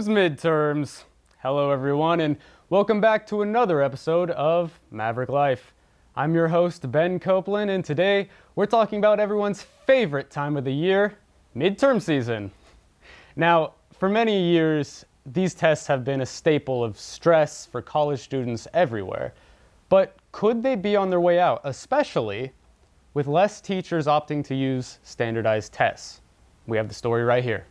Midterms. Hello everyone, and welcome back to another episode of Maverick Life. I'm your host, Ben Copeland, and today we're talking about everyone's favorite time of the year, midterm season. Now, for many years, these tests have been a staple of stress for college students everywhere. But could they be on their way out, especially with less teachers opting to use standardized tests? We have the story right here.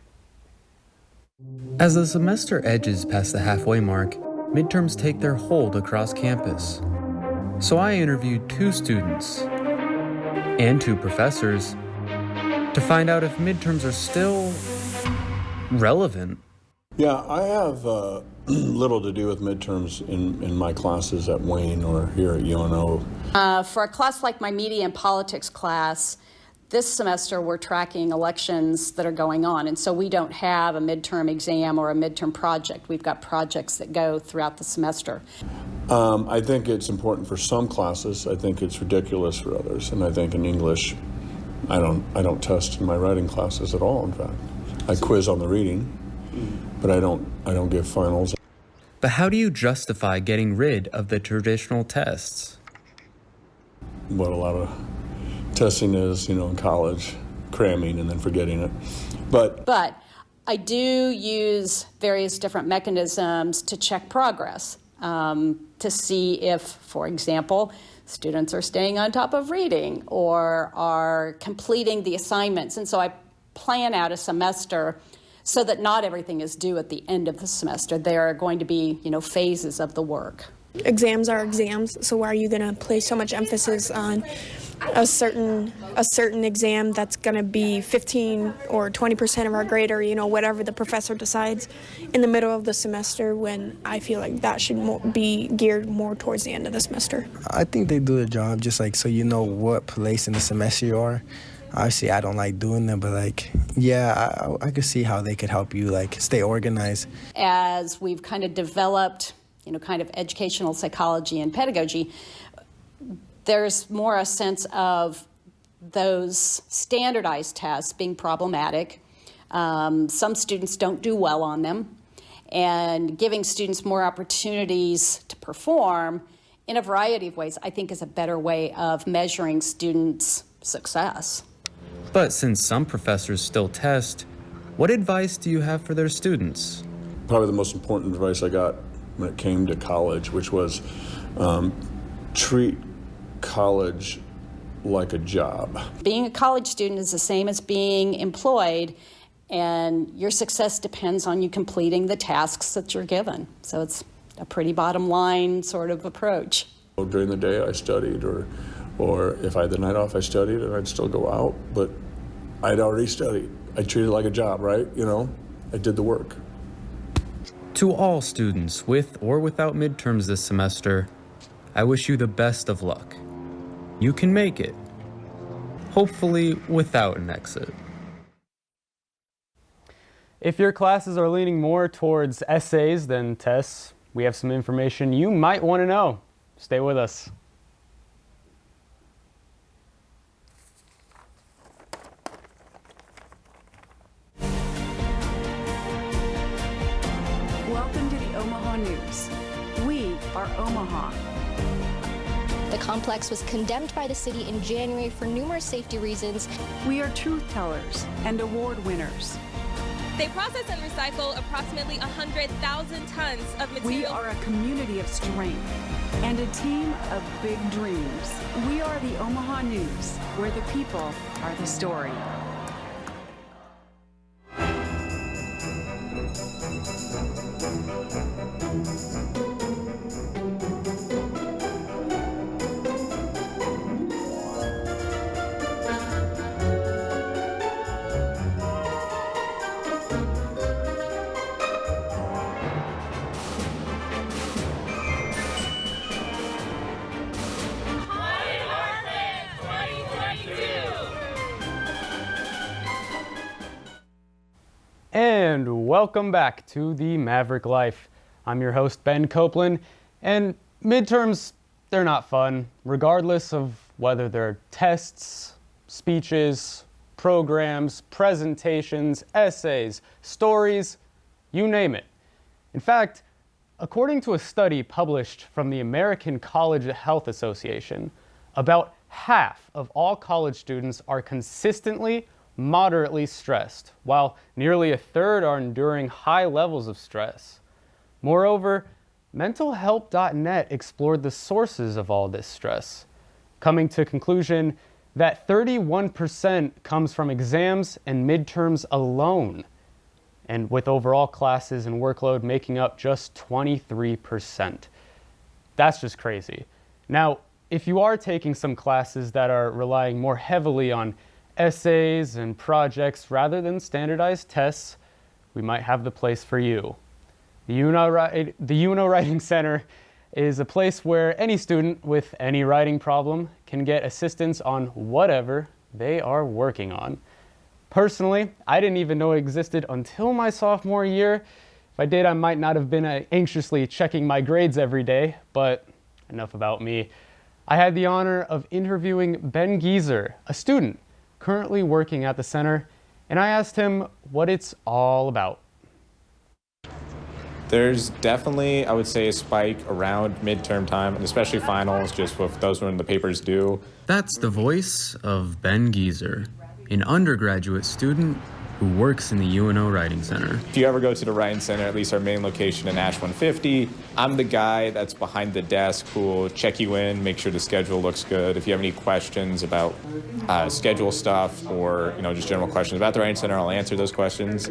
As the semester edges past the halfway mark, midterms take their hold across campus. So I interviewed 2 students and 2 professors to find out if midterms are still relevant. Yeah, I have little to do with midterms in my classes at Wayne or here at UNO. For a class like my media and politics class, this semester we're tracking elections that are going on, and so we don't have a midterm exam or a midterm project. We've got projects that go throughout the semester. I think it's important for some classes. I think it's ridiculous for others, and I think in English, I don't test in my writing classes at all. In fact, I quiz on the reading, but I don't give finals. But how do you justify getting rid of the traditional tests? What a lot of testing is, in college, cramming and then forgetting it. But I do use various different mechanisms to check progress, to see if, for example, students are staying on top of reading or are completing the assignments. And so I plan out a semester so that not everything is due at the end of the semester. There are going to be, phases of the work. Exams are exams, so why are you going to place so much emphasis on a certain exam that's going to be 15 or 20% of our grade, or whatever the professor decides in the middle of the semester, when I feel like that should be geared more towards the end of the semester? I think they do the job just so you know what place in the semester you are. Obviously, I don't like doing them, but I could see how they could help you stay organized. As we've kind of developed kind of educational psychology and pedagogy, there's more a sense of those standardized tests being problematic. Some students don't do well on them, and giving students more opportunities to perform in a variety of ways, I think, is a better way of measuring students' success. But since some professors still test, what advice do you have for their students? Probably the most important advice I got when it came to college, which was treat college like a job. Being a college student is the same as being employed, and your success depends on you completing the tasks that you're given. So it's a pretty bottom line sort of approach. During the day I studied, or if I had the night off I studied, and I'd still go out, but I'd already studied. I treated it like a job, right? I did the work. To all students with or without midterms this semester, I wish you the best of luck. You can make it, hopefully without an exit. If your classes are leaning more towards essays than tests, we have some information you might want to know. Stay with us. Welcome to the Omaha News. We are Omaha. The complex was condemned by the city in January for numerous safety reasons. We are truth tellers and award winners. They process and recycle approximately 100,000 tons of material. We are a community of strength and a team of big dreams. We are the Omaha News, where the people are the story. And welcome back to the Maverick Life. I'm your host, Ben Copeland, and midterms, they're not fun, regardless of whether they're tests, speeches, programs, presentations, essays, stories, you name it. In fact, according to a study published from the American College Health Association, about half of all college students are consistently moderately stressed, while nearly a third are enduring high levels of stress. Moreover, mentalhelp.net explored the sources of all this stress, coming to the conclusion that 31% comes from exams and midterms alone, and with overall classes and workload making up just 23%. That's just crazy. Now, if you are taking some classes that are relying more heavily on essays and projects rather than standardized tests, we might have the place for you. The UNO Writing Center is a place where any student with any writing problem can get assistance on whatever they are working on. Personally, I didn't even know it existed until my sophomore year. If I did, I might not have been anxiously checking my grades every day, but enough about me. I had the honor of interviewing Ben Geezer, a student currently working at the center, and I asked him what it's all about. There's definitely, I would say, a spike around midterm time, and especially finals, just with those when the papers due. That's the voice of Ben Geezer, an undergraduate student who works in the UNO Writing Center. If you ever go to the Writing Center, at least our main location in Ash 150, I'm the guy that's behind the desk who will check you in, make sure the schedule looks good. If you have any questions about schedule stuff or just general questions about the Writing Center, I'll answer those questions.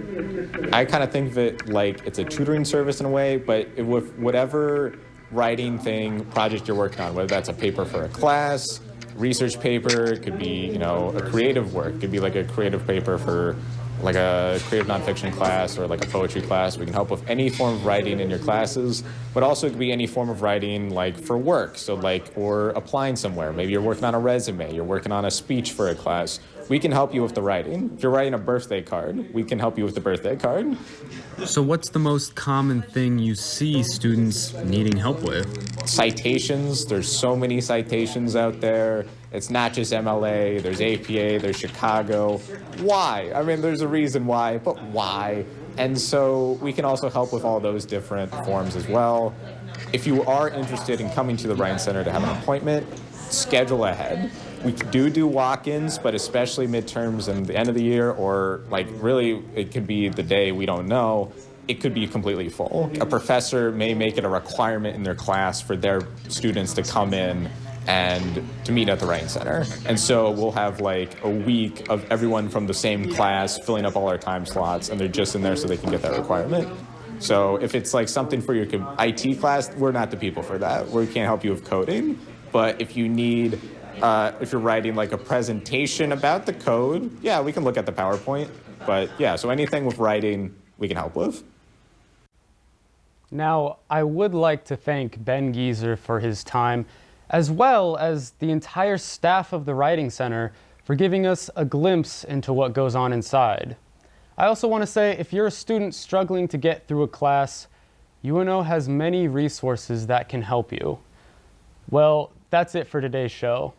I kind of think of it like it's a tutoring service in a way, but with whatever writing thing, project you're working on, whether that's a paper for a class, research paper, it could be a creative work, it could be like a creative paper for like a creative nonfiction class or like a poetry class. We can help with any form of writing in your classes, but also it could be any form of writing like for work. So or applying somewhere. Maybe you're working on a resume, you're working on a speech for a class. We can help you with the writing. If you're writing a birthday card, we can help you with the birthday card. So what's the most common thing you see students needing help with? Citations. There's so many citations out there. It's not just MLA, there's APA, there's Chicago. Why? I mean, there's a reason why, but why? And so we can also help with all those different forms as well. If you are interested in coming to the Writing Center to have an appointment, schedule ahead. We do walk-ins, but especially midterms and the end of the year, or really it could be the day, we don't know. It could be completely full. A professor may make it a requirement in their class for their students to come in and to meet at the Writing Center. And so we'll have a week of everyone from the same class filling up all our time slots, and they're just in there so they can get that requirement. So if it's something for your IT class, we're not the people for that. We can't help you with coding. But if you need, if you're writing a presentation about the code, yeah, we can look at the PowerPoint. But yeah, so anything with writing, we can help with. Now, I would like to thank Ben Geezer for his time, as well as the entire staff of the Writing Center for giving us a glimpse into what goes on inside. I also want to say, if you're a student struggling to get through a class, UNO has many resources that can help you. Well, that's it for today's show.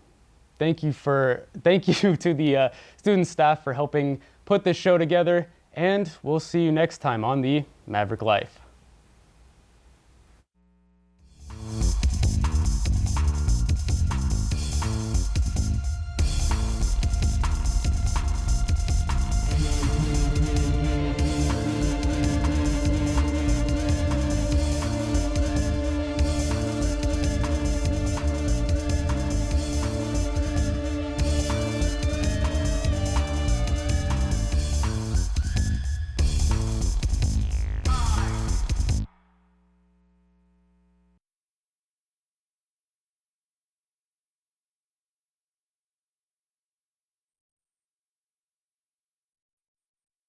Thank you to the student staff for helping put this show together, and we'll see you next time on the Maverick Life.